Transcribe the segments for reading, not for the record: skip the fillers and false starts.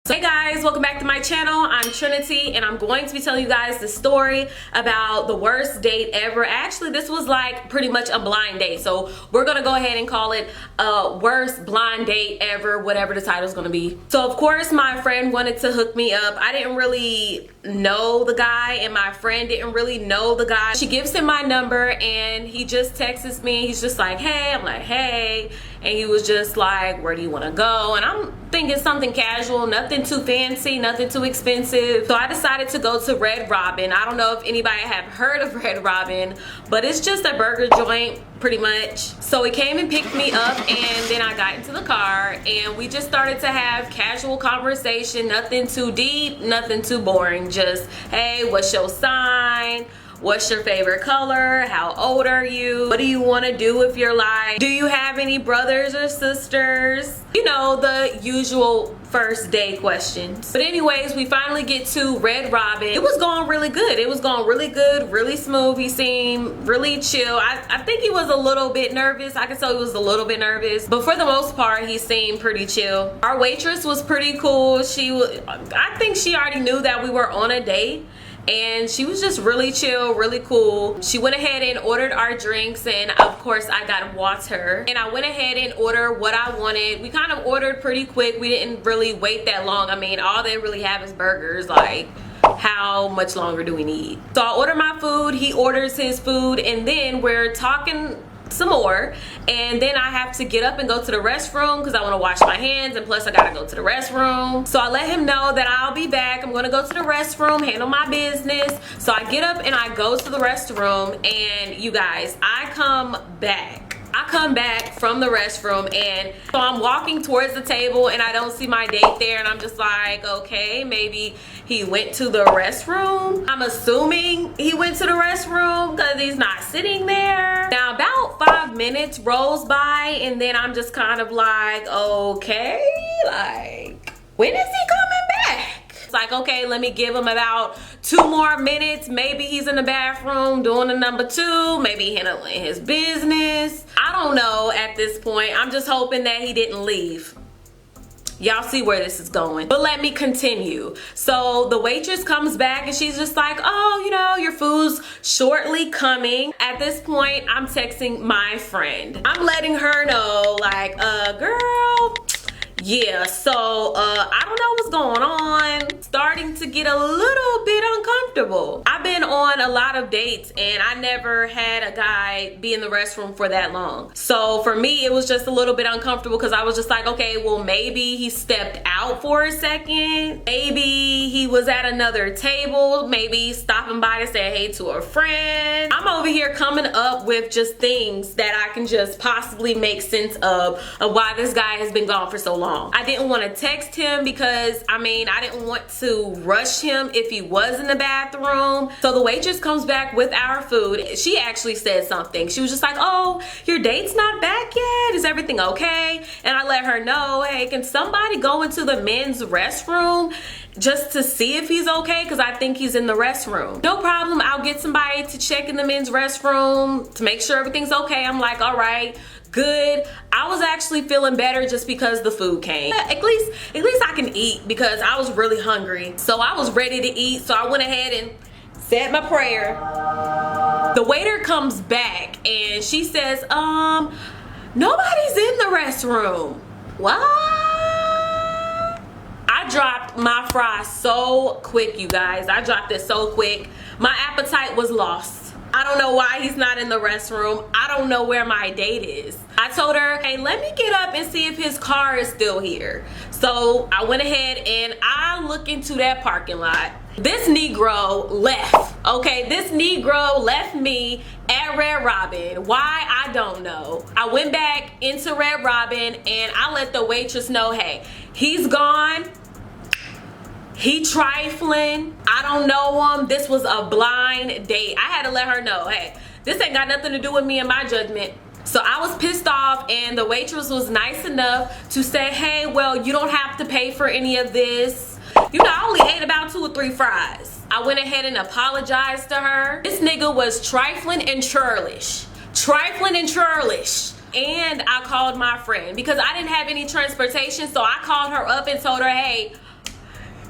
So hey guys, welcome back to my channel. I'm Trinity and I'm going to be telling you guys the story about the worst date ever. Actually, this was like pretty much a blind date. So we're gonna go ahead and call it a worst blind date ever, whatever the title is gonna be. So of course my friend wanted to hook me up. I didn't really know the guy and my friend didn't really know the guy. She gives him my number and he just texts me. He's just like, hey. I'm like, hey. And he was just like, where do you want to go? And I'm thinking something casual, nothing too fancy, nothing too expensive. So I decided to go to Red Robin. I don't know if anybody have heard of Red Robin, but it's just a burger joint pretty much. So he came and picked me up and then I got into the car and we just started to have casual conversation, nothing too deep, nothing too boring. Just, hey, what's your sign? What's your favorite color? How old are you? What do you want to do if you're like? Do you have any brothers or sisters? You know, the usual first day questions. But anyways, we finally get to Red Robin. It was going really good. It was going really good, really smooth. He seemed really chill. I think he was a little bit nervous. I could tell he was a little bit nervous, but for the most part, he seemed pretty chill. Our waitress was pretty cool. I think she already knew that we were on a date. And she was just really chill, really cool. She went ahead and ordered our drinks and of course I got water. And I went ahead and ordered what I wanted. We kind of ordered pretty quick. We didn't really wait that long. I mean, all they really have is burgers. Like, how much longer do we need? So I ordered my food, he orders his food, and then we're talking some more, and then I have to get up and go to the restroom because I want to wash my hands, and plus I gotta go to the restroom. So I let him know that I'll be back. I'm gonna go to the restroom, handle my business. So I get up and I go to the restroom, and you guys, I come back from the restroom, and so I'm walking towards the table and I don't see my date there, and I'm just like, okay, maybe he went to the restroom. I'm assuming he went to the restroom because he's not sitting there. Now about 5 minutes rolls by and then I'm just kind of like, okay, like, when is he coming back? It's like, okay, let me give him about 2 more minutes. Maybe he's in the bathroom doing the number 2, maybe handling his business. I don't know at this point. I'm just hoping that he didn't leave. Y'all see where this is going, but let me continue. So the waitress comes back and she's just like, oh, you know, your food's shortly coming. At this point, I'm texting my friend. I'm letting her know, like, girl, yeah, so I don't know what's going on. Starting to get a little bit uncomfortable. I've been on a lot of dates and I never had a guy be in the restroom for that long. So for me, it was just a little bit uncomfortable because I was just like, okay, well, maybe he stepped out for a second. Maybe he was at another table. Maybe stopping by to say hey to a friend. I'm over here coming up with just things that I can just possibly make sense of why this guy has been gone for so long. I didn't want to text him because, I mean, I didn't want to rush him if he was in the bathroom. So the waitress comes back with our food. She actually said something. She was just like, oh, your date's not back yet? Is everything okay? And I let her know, hey, can somebody go into the men's restroom just to see if he's okay? Because I think he's in the restroom. No problem. I'll get somebody to check in the men's restroom to make sure everything's okay. I'm like, all right, good. I was actually feeling better just because the food came. At least I can eat because I was really hungry. So I was ready to eat. So I went ahead and said my prayer. The waiter comes back and she says, nobody's in the restroom. What? I dropped my fries so quick, you guys. I dropped it so quick. My appetite was lost. I don't know why he's not in the restroom. I don't know where my date is. I told her, hey, let me get up and see if his car is still here. So I went ahead and I look into that parking lot. This Negro left, okay? This Negro left me at Red Robin. Why? I don't know. I went back into Red Robin and I let the waitress know, hey, he's gone. He trifling. I don't know him. This was a blind date. I had to let her know, hey, this ain't got nothing to do with me and my judgment. So I was pissed off and the waitress was nice enough to say, hey, well, you don't have to pay for any of this. You know, I only ate about 2 or 3 fries. I went ahead and apologized to her. This nigga was trifling and churlish. Trifling and churlish. And I called my friend because I didn't have any transportation. So I called her up and told her, hey,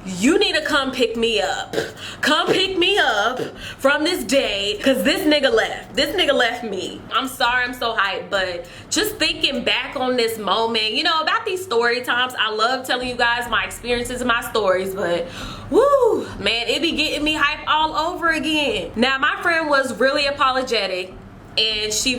you need to come pick me up. Come pick me up from this date, because this nigga left. This nigga left me. I'm sorry I'm so hyped, but just thinking back on this moment, you know, about these story times, I love telling you guys my experiences and my stories, but woo, man, it be getting me hyped all over again. Now, my friend was really apologetic, and she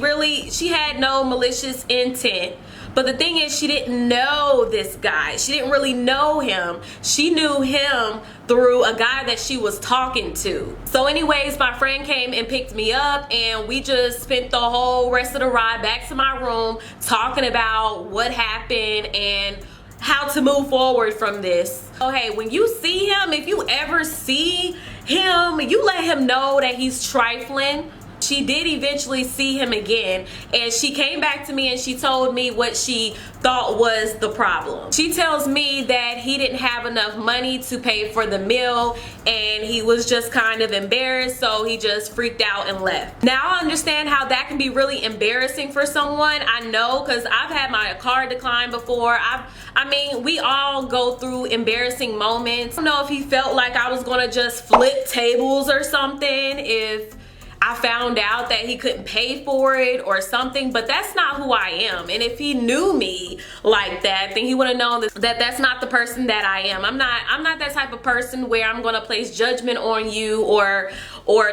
had no malicious intent. But the thing is, she didn't know this guy. She didn't really know him. She knew him through a guy that she was talking to. So anyways, my friend came and picked me up, and we just spent the whole rest of the ride back to my room talking about what happened and how to move forward from this. So hey, when you see him, if you ever see him, you let him know that he's trifling. She did eventually see him again, and she came back to me and she told me what she thought was the problem. She tells me that he didn't have enough money to pay for the meal, and he was just kind of embarrassed, so he just freaked out and left. Now, I understand how that can be really embarrassing for someone. I know, because I've had my card declined before. I mean, we all go through embarrassing moments. I don't know if he felt like I was gonna just flip tables or something if I found out that he couldn't pay for it or something, but that's not who I am. And if he knew me like that, then he would have known that that's not the person that I am. I'm not that type of person where I'm gonna place judgment on you or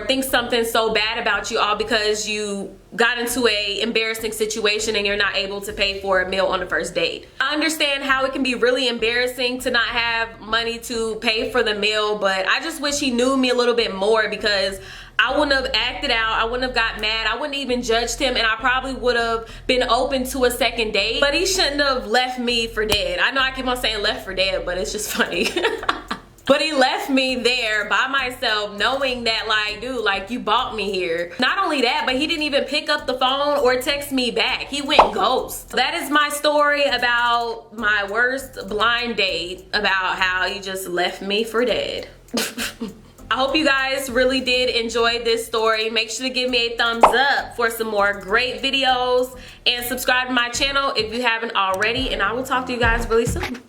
think something so bad about you all because you got into a embarrassing situation and you're not able to pay for a meal on the first date. I understand how it can be really embarrassing to not have money to pay for the meal, but I just wish he knew me a little bit more, because I wouldn't have acted out, I wouldn't have got mad, I wouldn't even judged him, and I probably would have been open to a second date. But he shouldn't have left me for dead. I know I keep on saying left for dead, but it's just funny. But he left me there by myself, knowing that, like, dude, like, you bought me here. Not only that, but he didn't even pick up the phone or text me back. He went ghost. That is my story about my worst blind date, about how he just left me for dead. I hope you guys really did enjoy this story. Make sure to give me a thumbs up for some more great videos, and subscribe to my channel if you haven't already, and I will talk to you guys really soon.